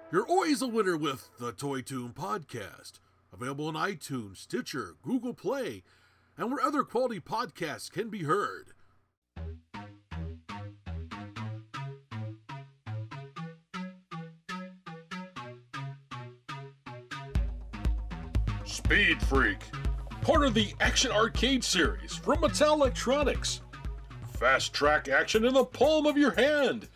You're always a winner with the Toy Tune Podcast. Available on iTunes, Stitcher, Google Play, and where other quality podcasts can be heard. Speed Freak, part of the Action Arcade series from Mattel Electronics. Fast track action in the palm of your hand.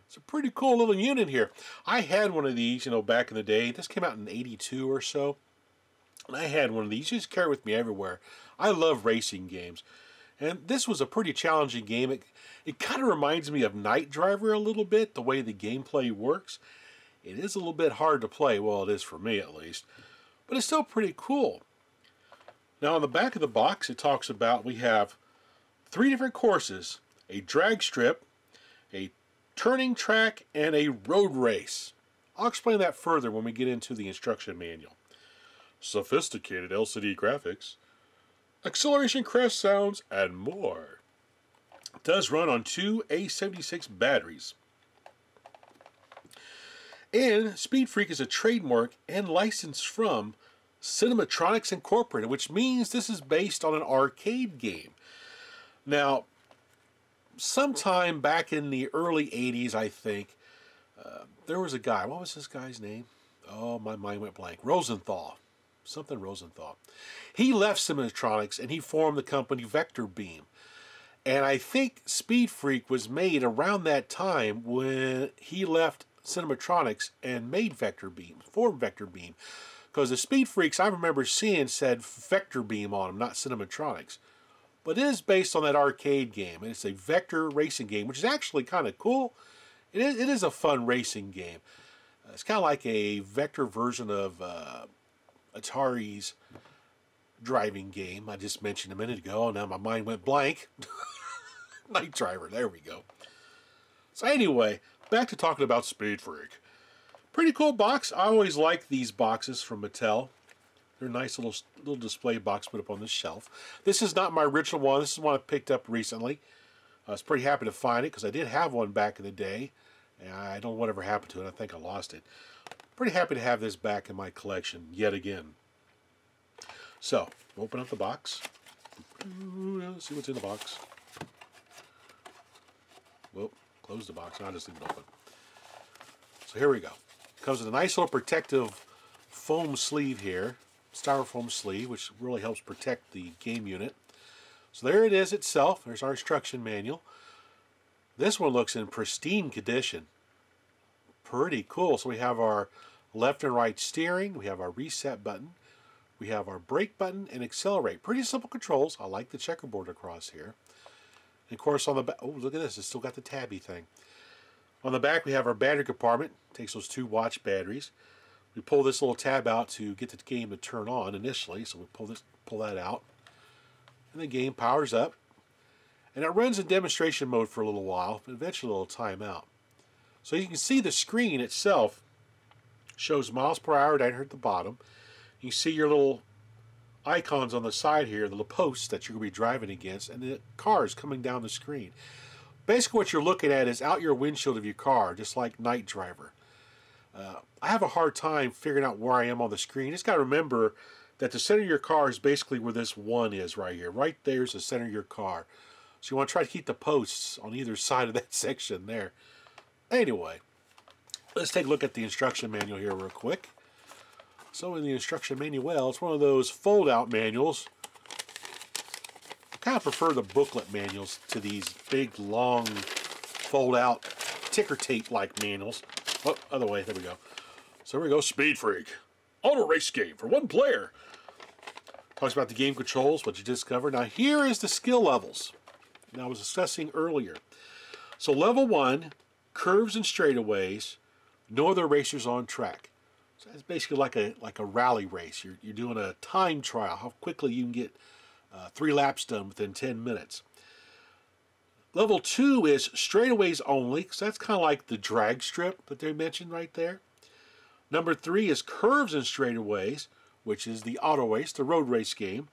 It's a pretty cool little unit here. I had one of these, back in the day. This came out in '82 or so. And I had one of these. Just carry it with me everywhere. I love racing games. And this was a pretty challenging game. It kind of reminds me of Night Driver a little bit, the way the gameplay works. It is a little bit hard to play. Well, it is for me at least. But it's still pretty cool. Now on the back of the box it talks about we have 3 different courses. A drag strip, a turning track, and a road race. I'll explain that further when we get into the instruction manual. Sophisticated LCD graphics, acceleration crash sounds, and more. It does run on 2 A76 batteries. And Speed Freak is a trademark and license from Cinematronics Incorporated, which means this is based on an arcade game. Now, sometime back in the early 80s, I think, there was a guy. What was this guy's name? Oh, my mind went blank. Rosenthal. Something Rosenthal. He left Cinematronics and he formed the company Vector Beam. And I think Speed Freak was made around that time when he left Cinematronics and made Vector Beam, formed Vector Beam. Because the Speed Freaks I remember seeing said Vector Beam on them, not Cinematronics. But it is based on that arcade game, and it's a vector racing game, which is actually kind of cool. It is a fun racing game. It's kind of like a vector version of Atari's driving game I just mentioned a minute ago, and now my mind went blank. Night Driver, there we go. So anyway, back to talking about Speed Freak. Pretty cool box. I always like these boxes from Mattel. They're a nice little display box put up on this shelf. This is not my original one. This is one I picked up recently. I was pretty happy to find it because I did have one back in the day. And I don't know whatever happened to it. I think I lost it. Pretty happy to have this back in my collection yet again. So, open up the box. Let's see what's in the box. Well, close the box. I just leave it open. So here we go. Comes with a nice little protective foam sleeve here. Styrofoam sleeve, which really helps protect the game unit. So there it is itself. There's our instruction manual. This one looks in pristine condition. Pretty cool. So we have our left and right steering. We have our reset button. We have our brake button and accelerate. Pretty simple controls. I like the checkerboard across here. And of course on the back, oh look at this, it's still got the tabby thing. On the back we have our battery compartment. Takes those 2 watch batteries. We pull this little tab out to get the game to turn on initially, so we pull that out. And the game powers up. And it runs in demonstration mode for a little while, but eventually it'll time out. So you can see the screen itself shows miles per hour down here at the bottom. You see your little icons on the side here, the little posts that you're going to be driving against, and the cars coming down the screen. Basically what you're looking at is out your windshield of your car, just like Night Driver. I have a hard time figuring out where I am on the screen. You just got to remember that the center of your car is basically where this 1 is right here. Right there is the center of your car. So you want to try to keep the posts on either side of that section there. Anyway, let's take a look at the instruction manual here real quick. So in the instruction manual, well, it's one of those fold-out manuals. I kind of prefer the booklet manuals to these big, long, fold-out ticker tape-like manuals. Oh, other way, there we go. So here we go, Speed Freak. Auto race game for 1 player. Talks about the game controls, what you discovered. Now here is the skill levels that I was discussing earlier. So level 1, curves and straightaways, no other racers on track. So that's basically like a rally race. You're doing a time trial, how quickly you can get 3 laps done within 10 minutes. Level 2 is straightaways only, because that's kind of like the drag strip that they mentioned right there. Number 3 is curves and straightaways, which is the auto race, the road race game.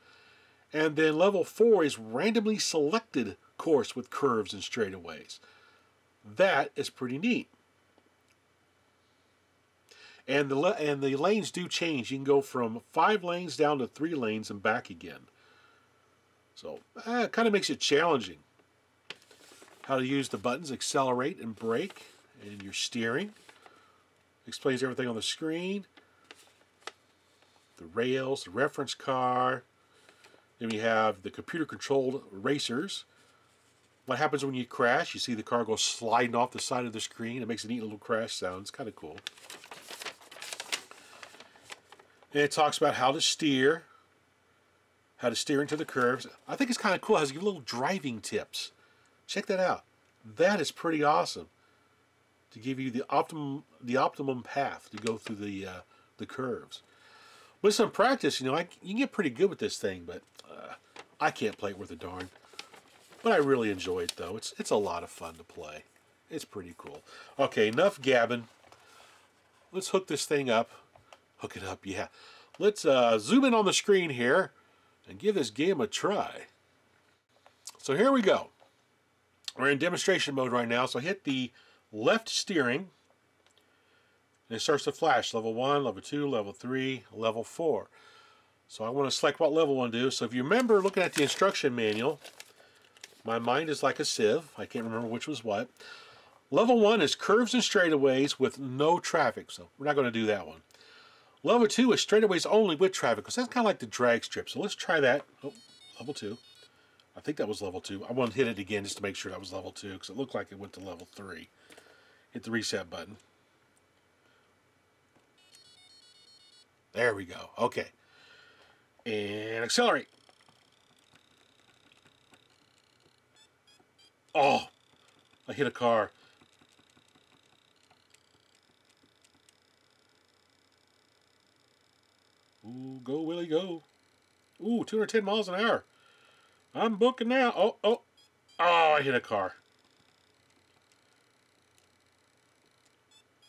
And then level 4 is randomly selected course with curves and straightaways. That is pretty neat. And the lanes do change. You can go from 5 lanes down to 3 lanes and back again. So it kind of makes it challenging. How to use the buttons, accelerate and brake, and your steering. Explains everything on the screen. The rails, the reference car. Then we have the computer-controlled racers. What happens when you crash? You see the car go sliding off the side of the screen. It makes a neat little crash sound. It's kind of cool. And it talks about how to steer into the curves. I think it's kind of cool. It has little driving tips. Check that out. That is pretty awesome. To give you the optimum path to go through the curves. With some practice, you can get pretty good with this thing, but I can't play it worth a darn. But I really enjoy it, though. It's a lot of fun to play. It's pretty cool. Okay, enough gabbing. Let's hook this thing up. Hook it up, yeah. Let's zoom in on the screen here and give this game a try. So here we go. We're in demonstration mode right now, so hit the left steering. And it starts to flash. Level 1, Level 2, Level 3, Level 4. So I want to select what level I want to do. So if you remember looking at the instruction manual, my mind is like a sieve. I can't remember which was what. Level 1 is curves and straightaways with no traffic. So we're not going to do that one. Level 2 is straightaways only with traffic. Because that's kind of like the drag strip. So let's try that. Oh, Level 2. I think that was Level 2. I want to hit it again just to make sure that was Level 2. Because it looked like it went to Level 3. Hit the reset button. There we go. Okay. And accelerate. Oh, I hit a car. Ooh, go, Willie, go. Ooh, 210 miles an hour. I'm booking now. Oh, I hit a car.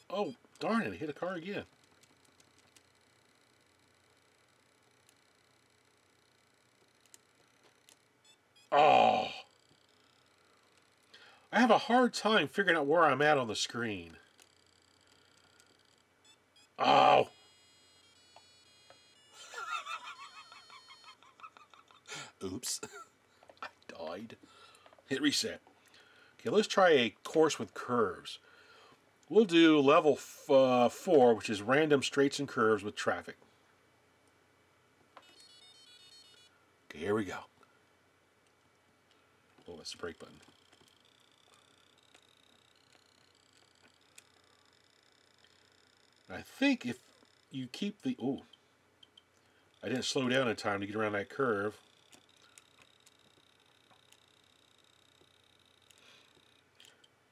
Oh, darn it, I hit a car again. Oh. I have a hard time figuring out where I'm at on the screen. Oh. Oops. I died. Hit reset. Okay, let's try a course with curves. We'll do level 4, which is random straights and curves with traffic. Okay, here we go. Oh, that's the brake button. I think if you keep the... Oh, I didn't slow down in time to get around that curve.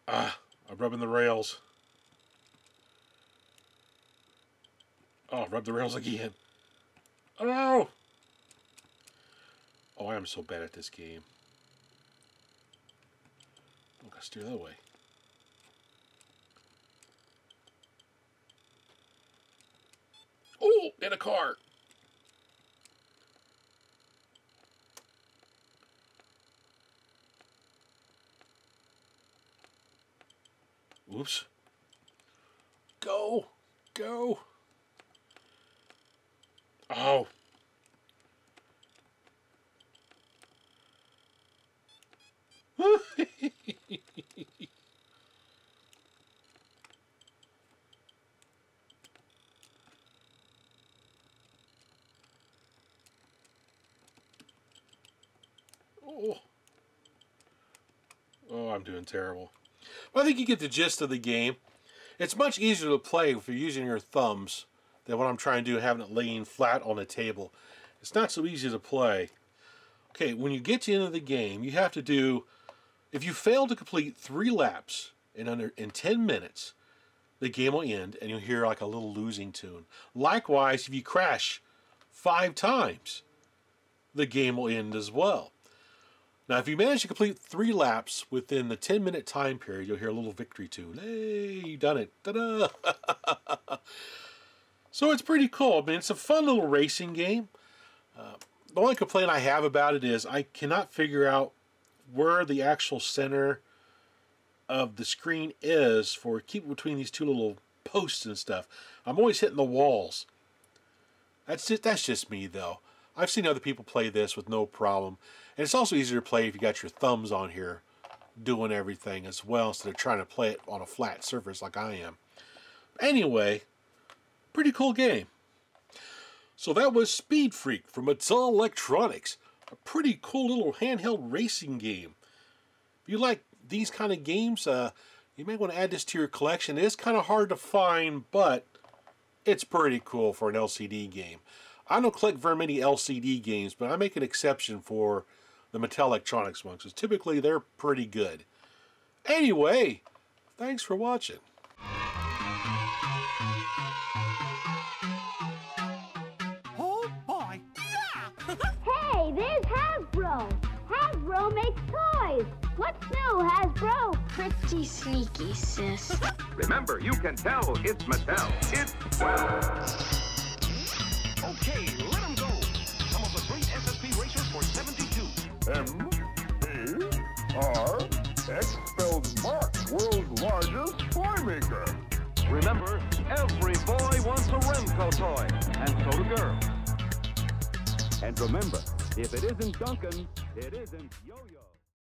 I'm rubbing the rails. Oh, rub the rails again. Oh! Oh, I am so bad at this game. Oh, gotta steer that way. Oh, in a car. Oops. Go. Go. Oh. Oh, I'm doing terrible. Well, I think you get the gist of the game. It's much easier to play if you're using your thumbs than what I'm trying to do, having it laying flat on a table. It's not so easy to play. Okay, when you get to the end of the game, you have to do... If you fail to complete 3 laps in 10 minutes, the game will end and you'll hear like a little losing tune. Likewise, if you crash 5 times, the game will end as well. Now, if you manage to complete 3 laps within the 10-minute time period, you'll hear a little victory tune. Hey, you done it. Ta-da! So it's pretty cool. I mean, it's a fun little racing game. The only complaint I have about it is I cannot figure out where the actual center of the screen is for keep between these 2 little posts and stuff. I'm always hitting the walls. That's just me, though. I've seen other people play this with no problem. And it's also easier to play if you got your thumbs on here doing everything as well, instead of trying to play it on a flat surface like I am. Anyway, pretty cool game. So that was Speed Freak from Mattel Electronics. A pretty cool little handheld racing game. If you like these kind of games, you may want to add this to your collection. It is kind of hard to find, but it's pretty cool for an LCD game. I don't collect very many LCD games, but I make an exception for the Mattel Electronics ones, because typically they're pretty good. Anyway, thanks for watching. Oh boy! Hey, there's Hasbro! Hasbro makes toys! What's new, Hasbro? Pretty sneaky, sis. Remember, you can tell it's Mattel. It's well. Okay, let them go. Some of the great SSP racers for 72. M-A-R-X spells Mark, world's largest toy maker. Remember, every boy wants a Remco toy, and so do girls. And remember, if it isn't Duncan, it isn't Yo-Yo.